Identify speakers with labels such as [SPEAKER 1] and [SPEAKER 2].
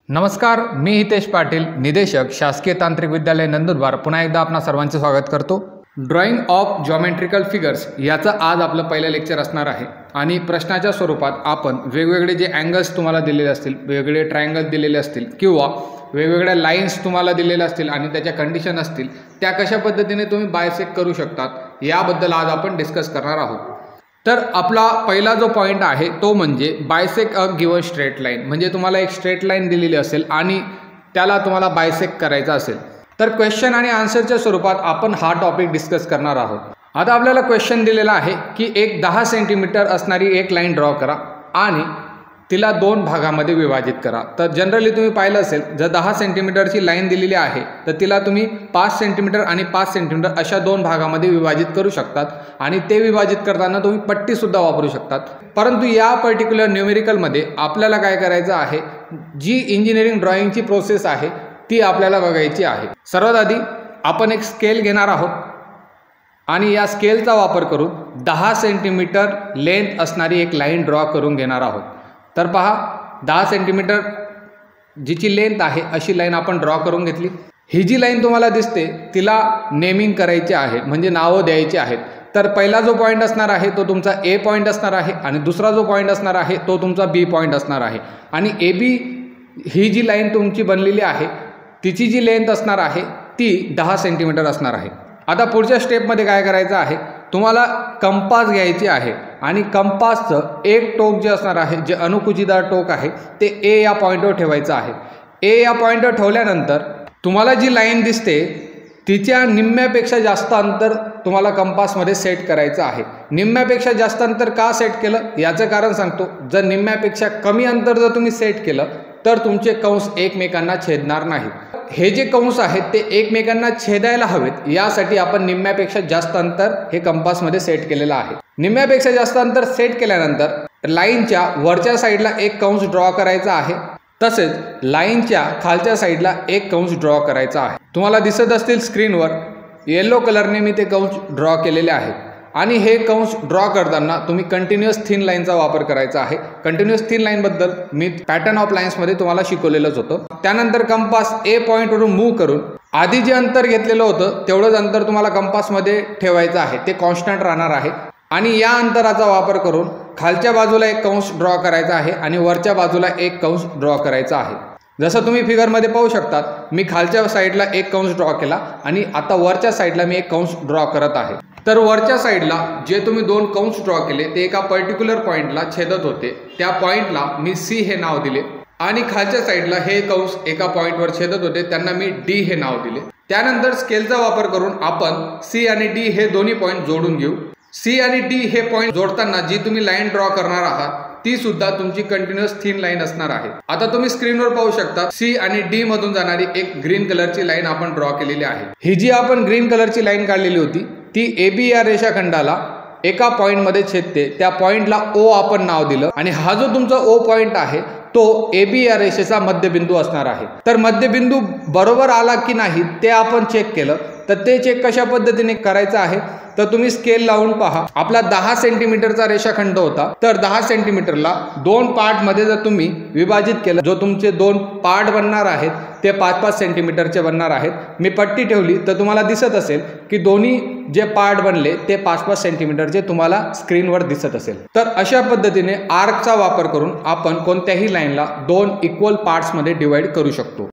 [SPEAKER 1] नमस्कार, मी हितेश पाटील, निदेशक शासकीय तांत्रिक विद्यालय नंदुरबार. पुन्हा एकदा आपणा सर्वांचे स्वागत करतो. ड्रॉइंग ऑफ जॉमेट्रिकल फिगर्स याचं आज आपलं पहिलं लेक्चर असणार आहे. आणि प्रश्नाच्या स्वरूपात आपण वेगवेगळे जे अँगल्स तुम्हाला दिलेले असतील, वेगवेगळे ट्रायंगल दिलेले असतील किंवा वेगवेगळ्या लाईन्स तुम्हाला दिलेल्या असतील आणि त्याच्या कंडिशन असतील, त्या कशा पद्धतीने तुम्ही बायसेक्ट करू शकतात याबद्दल आज आपण डिस्कस करणार आहोत. तर आपला पहिला जो पॉईंट आहे तो म्हणजे bisect a given straight line. म्हणजे तुम्हाला एक स्ट्रेट लाईन दिलेली असेल आणि त्याला तुम्हाला बायसेक्ट करायचा असेल तर क्वेश्चन आणि आन्सरच्या स्वरूपात आपण हा टॉपिक डिस्कस करणार आहोत. आता आपल्याला क्वेश्चन दिलेला आहे की एक 10 सेंटीमीटर असणारी एक लाईन ड्रॉ करा आणि तिला 2 भागामध्ये विभाजित करा. तर जनरली तुम्ही पाहिलं असेल, जर 10 सेंटीमीटरची लाईन दिलेली आहे तर तिला तुम्ही 5 सेंटीमीटर आणि 5 सेंटीमीटर अशा 2 भागामध्ये विभाजित करू शकतात आणि ते विभाजित करताना तुम्ही पट्टीसुद्धा वापरू शकतात. परंतु या पर्टिक्युलर न्यूमेरिकलमध्ये आपल्याला काय करायचं आहे, जी इंजिनिअरिंग ड्रॉइंगची प्रोसेस आहे ती आपल्याला बघायची आहे. सर्वात आधी आपण एक स्केल घेणार आहोत आणि या स्केलचा वापर करून 10 सेंटीमीटर लेंथ असणारी एक लाईन ड्रॉ करून घेणार आहोत. तर पहा, 10 सेंटीमीटर जिची लेंथ आहे अशी लाईन आपण ड्रॉ करून घेतली. ही जी लाईन तुम्हाला दिसते तिला नेमिंग करायची आहे, म्हणजे नावं द्यायची आहेत. तर पहिला जो पॉईंट असणार आहे तो तुमचा ए पॉईंट असणार आहे आणि दुसरा जो पॉईंट असणार आहे तो तुमचा बी पॉईंट असणार आहे. आणि A B he G line तुमची बनलेली आहे तिची जी लेंथ असणार आहे ती 10 सेंटीमीटर असणार आहे. आता पुढच्या स्टेपमध्ये काय करायचं आहे, तुम्हाला कंपास घ्यायची आहे आणि कंपासचं एक टोक जे असणार आहे, जे अनुकुचीदार टोक आहे, ते ए या पॉईंटवर ठेवायचं आहे. ए या पॉईंटवर ठेवल्यानंतर तुम्हाला जी लाईन दिसते तिच्या निम्म्यापेक्षा जास्त अंतर तुम्हाला कंपासमध्ये सेट करायचं आहे. निम्म्यापेक्षा जास्त अंतर का सेट केलं याचं कारण सांगतो. जर निम्म्यापेक्षा कमी अंतर जर तुम्ही सेट केलं तर तुमचे कंस एकमेकांना छेदणार नाहीत. हे जे कंस आहेत ते एकमेकांना छेदायला हवेत यासाठी आपण निम्म्यापेक्षा जास्त अंतर हे कंपासमध्ये सेट केलेलं आहे. निम्म्यापेक्षा जास्त अंतर सेट केल्यानंतर लाईनच्या वरच्या साईडला एक कंस ड्रॉ करायचा आहे, तसेच लाईनच्या खालच्या साईडला एक कंस ड्रॉ करायचा आहे. तुम्हाला दिसत असतील स्क्रीनवर येलो कलरने मी ते कंस ड्रॉ केलेले आहेत. आणि हे कंस ड्रॉ करताना तुम्ही कंटिन्युअस थिन लाईनचा वापर करायचा आहे. कंटिन्युअस थिन लाईनबद्दल मी पॅटर्न ऑफ लाईन्समध्ये तुम्हाला शिकवलेलंच होतं. त्यानंतर कंपास ए पॉईंटवरून मूव्ह करून आधी जे अंतर घेतलेलं होतं तेवढंच अंतर तुम्हाला कंपासमध्ये ठेवायचं आहे, ते कॉन्स्टंट राहणार आहे. आणि या अंतराचा वापर करून खालच्या बाजूला एक कंस ड्रॉ करायचा आहे आणि वरच्या बाजूला एक कंस ड्रॉ करायचा आहे. जसं तुम्ही फिगरमध्ये पाहू शकतात, मी खालच्या साईडला एक कंस ड्रॉ केला आणि आता वरच्या साईडला मी एक कंस ड्रॉ करत आहे. तर वरच्या साईडला जे तुम्ही 2 कंस ड्रॉ केले ते एका पर्टिक्युलर पॉईंटला छेदत होते, त्या पॉईंटला मी सी हे नाव दिले. आणि खालच्या साईडला हे कंस एका पॉईंटवर छेदत होते, त्यांना मी डी हे नाव दिले. त्यानंतर स्केलचा वापर करून आपण सी आणि डी हे दोन्ही पॉईंट जोडून घेऊ. सी आणि डी हे पॉईंट जोडताना जी तुम्ही लाईन ड्रॉ करणार आहात ती सुद्धा तुमची कंटिन्युअस थिन लाईन असणार आहे. आता तुम्ही स्क्रीनवर पाहू शकता, सी आणि डी मधून जाणारी एक ग्रीन कलरची लाईन आपण ड्रॉ केलेली आहे. ही जी आपण ग्रीन कलरची लाईन काढलेली होती ती ए बी या रेषाखंडाला एका पॉईंटमध्ये छेदते. त्या पॉईंटला ओ आपण नाव दिलं आणि हा जो तुमचा ओ पॉईंट आहे तो ए बी या रेषेचा मध्यबिंदू असणार आहे. तर मध्यबिंदू बरोबर आला की नाही ते आपण चेक केलं. तर ते चेक कशा पद्धतीने करायचं आहे, तर तुम्ही स्केल लावून पहा. आपला 10 सेंटीमीटरचा रेषाखंड होता, तर 10 सेंटीमीटरला 2 पार्टमध्ये जर तुम्ही विभाजित केलं, जो तुमचे 2 पार्ट बनणार आहेत ते 5-5 सेंटीमीटरचे बनणार आहेत. मी पट्टी ठेवली तर तुम्हाला दिसत असेल की दोन्ही जे पार्ट बनले ते 5-5 सेंटीमीटरचे तुम्हाला स्क्रीनवर दिसत असेल. तर अशा पद्धतीने आर्कचा वापर करून आपण कोणत्याही लाईनला 2 इक्वल पार्ट्समध्ये डिवाइड करू शकतो.